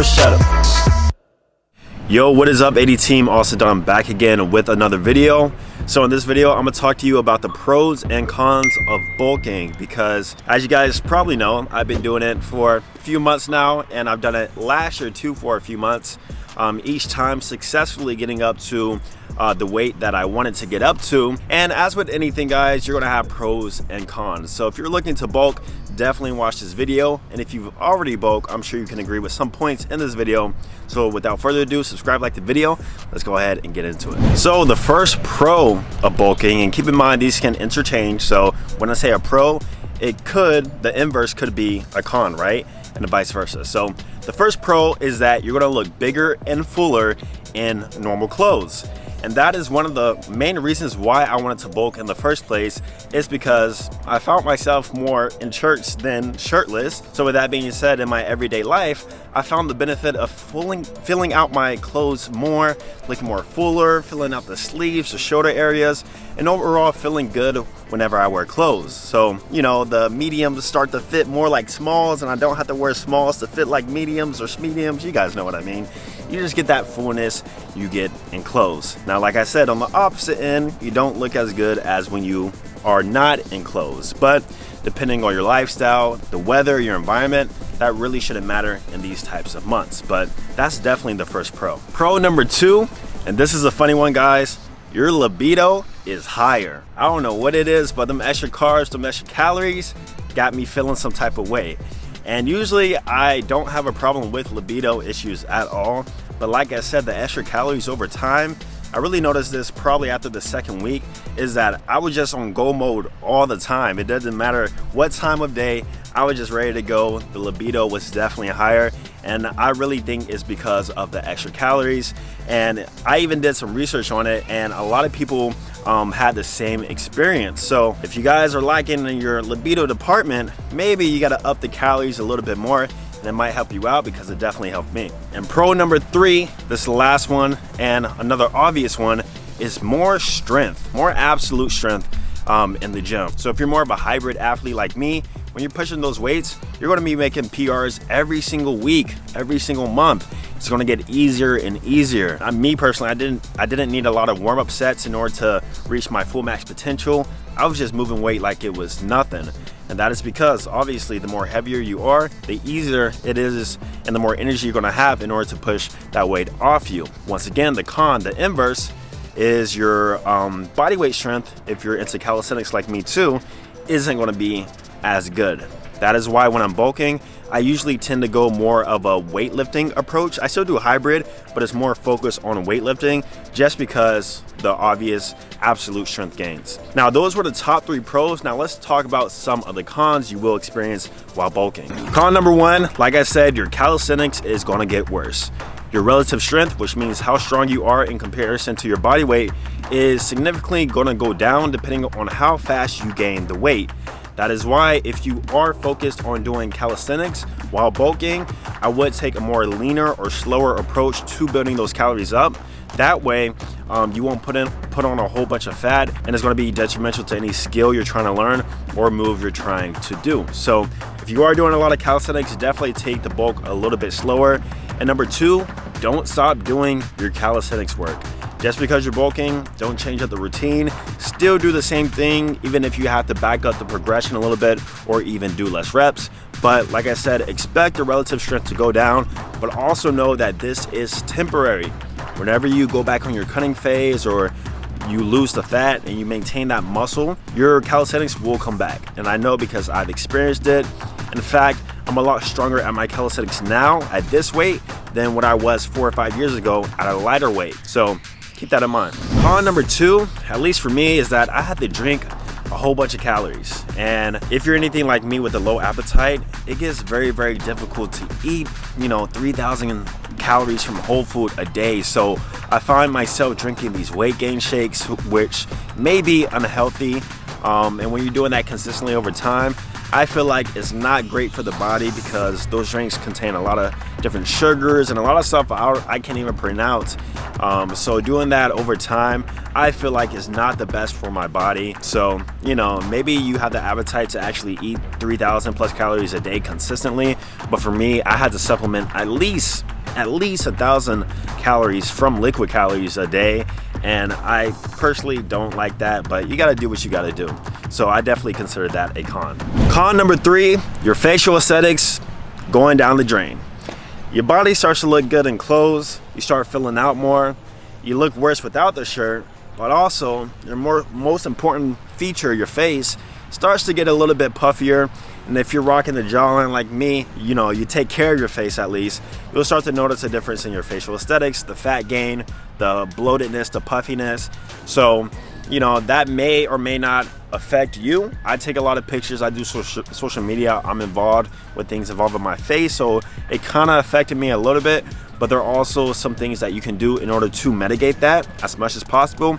never shut up. Yo, what is up, AD team? Also done back again with another video. So in this video, I'm gonna talk to you about the pros and cons of bulking, because as you guys probably know, I've been doing it for a few months now, and I've done it last year too for a few months. Each time successfully getting up to the weight that I wanted to get up to. And as with anything, guys, you're gonna have pros and cons. So if you're looking to bulk, definitely watch this video. And if you've already bulked, I'm sure you can agree with some points in this video. So without further ado, subscribe, like the video. Let's go ahead and get into it. So the first pro of bulking, and keep in mind these can interchange. So when I say a pro, the inverse could be a con, right? And vice versa. So the first pro is that you're gonna look bigger and fuller in normal clothes. And that is one of the main reasons why I wanted to bulk in the first place, is because I found myself more in shirts than shirtless. So with that being said, in my everyday life, I found the benefit of filling out my clothes more, looking more fuller, filling out the sleeves, the shoulder areas, and overall feeling good whenever I wear clothes. So, you know, the mediums start to fit more like smalls, and I don't have to wear smalls to fit like mediums or mediums. You guys know what I mean. You just get that fullness you get in clothes. Now, like I said, on the opposite end, you don't look as good as when you are not in clothes. But depending on your lifestyle, the weather, your environment, that really shouldn't matter in these types of months. But that's definitely the first pro. Pro number two, and this is a funny one, guys, your libido is higher. I don't know what it is, but them extra carbs, them extra calories got me feeling some type of way. And usually I don't have a problem with libido issues at all. But like I said, the extra calories over time, I really noticed this probably after the second week, is that I was just on go mode all the time. It doesn't matter what time of day, I was just ready to go. The libido was definitely higher, and I really think it's because of the extra calories. And I even did some research on it, and a lot of people had the same experience. So if you guys are lacking in your libido department, maybe you got to up the calories a little bit more, and it might help you out, because it definitely helped me. And pro number three, this is the last one and another obvious one, is more strength, more absolute strength in the gym. So if you're more of a hybrid athlete like me, when you're pushing those weights, you're going to be making PRs every single week, every single month. It's going to get easier and easier. Me personally, I didn't need a lot of warm-up sets in order to reach my full max potential. I was just moving weight like it was nothing. And that is because obviously the more heavier you are, the easier it is and the more energy you're going to have in order to push that weight off you. Once again, the con, the inverse, is your body weight strength, if you're into calisthenics like me too, isn't going to be as good. That is why when I'm bulking, I usually tend to go more of a weightlifting approach. I still do a hybrid, but it's more focused on weightlifting, just because the obvious absolute strength gains. Now, those were the top three pros. Now let's talk about some of the cons you will experience while bulking. Con number one, like I said, your calisthenics is gonna get worse. Your relative strength, which means how strong you are in comparison to your body weight, is significantly gonna go down depending on how fast you gain the weight. That is why if you are focused on doing calisthenics while bulking, I would take a more leaner or slower approach to building those calories up. That way, you won't put on a whole bunch of fat, and it's going to be detrimental to any skill you're trying to learn or move you're trying to do. So if you are doing a lot of calisthenics, definitely take the bulk a little bit slower. And number two, don't stop doing your calisthenics work. Just because you're bulking, don't change up the routine. Still do the same thing, even if you have to back up the progression a little bit or even do less reps. But like I said, expect your relative strength to go down, but also know that this is temporary. Whenever you go back on your cutting phase or you lose the fat and you maintain that muscle, your calisthenics will come back. And I know because I've experienced it. In fact, I'm a lot stronger at my calisthenics now at this weight than what I was 4 or 5 years ago at a lighter weight. So keep that in mind. Con number two, at least for me, is that I had to drink a whole bunch of calories. And if you're anything like me with a low appetite, it gets very, very difficult to eat, 3,000 calories from whole food a day. So I find myself drinking these weight gain shakes, which may be unhealthy. And when you're doing that consistently over time, I feel like it's not great for the body because those drinks contain a lot of different sugars and a lot of stuff I can't even pronounce. So doing that over time, I feel like is not the best for my body. So, you know, maybe you have the appetite to actually eat 3,000 plus calories a day consistently. But for me, I had to supplement at least 1,000 calories from liquid calories a day. And I personally don't like that, but you gotta do what you gotta do. So I definitely consider that a con. Con number 3, your facial aesthetics going down the drain. Your body starts to look good in clothes, you start filling out more, you look worse without the shirt, but also your most important feature, your face, starts to get a little bit puffier. And if you're rocking the jawline like me, you know, you take care of your face at least, you'll start to notice a difference in your facial aesthetics, the fat gain, the bloatedness, the puffiness. So, you know, that may or may not affect you. I take a lot of pictures, I do social media, I'm involved with things involved with my face, so it kind of affected me a little bit, but there are also some things that you can do in order to mitigate that as much as possible.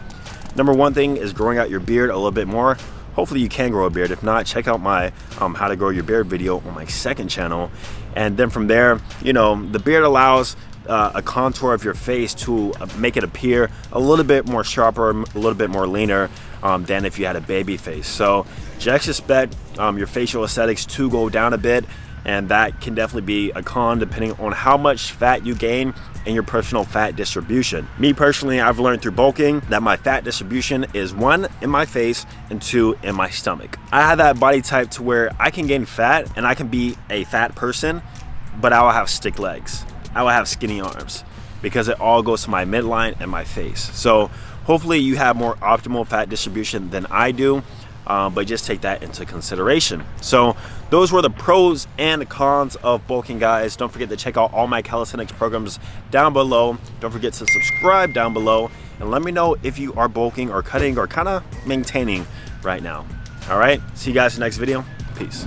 Number one thing is growing out your beard a little bit more. Hopefully you can grow a beard. If not, check out my how to grow your beard video on my second channel. And then from there, you know, the beard allows a contour of your face to make it appear a little bit more sharper, a little bit more leaner than if you had a baby face. So just expect your facial aesthetics to go down a bit, and that can definitely be a con depending on how much fat you gain and your personal fat distribution. Me personally, I've learned through bulking that my fat distribution is 1 in my face and 2 in my stomach. I have that body type to where I can gain fat and I can be a fat person, but I will have stick legs. I will have skinny arms because it all goes to my midline and my face. So hopefully you have more optimal fat distribution than I do. But just take that into consideration. So those were the pros and cons of bulking, guys. Don't forget to check out all my calisthenics programs down below. Don't forget to subscribe down below and let me know if you are bulking or cutting or kind of maintaining right now. All right, see you guys in the next video. Peace.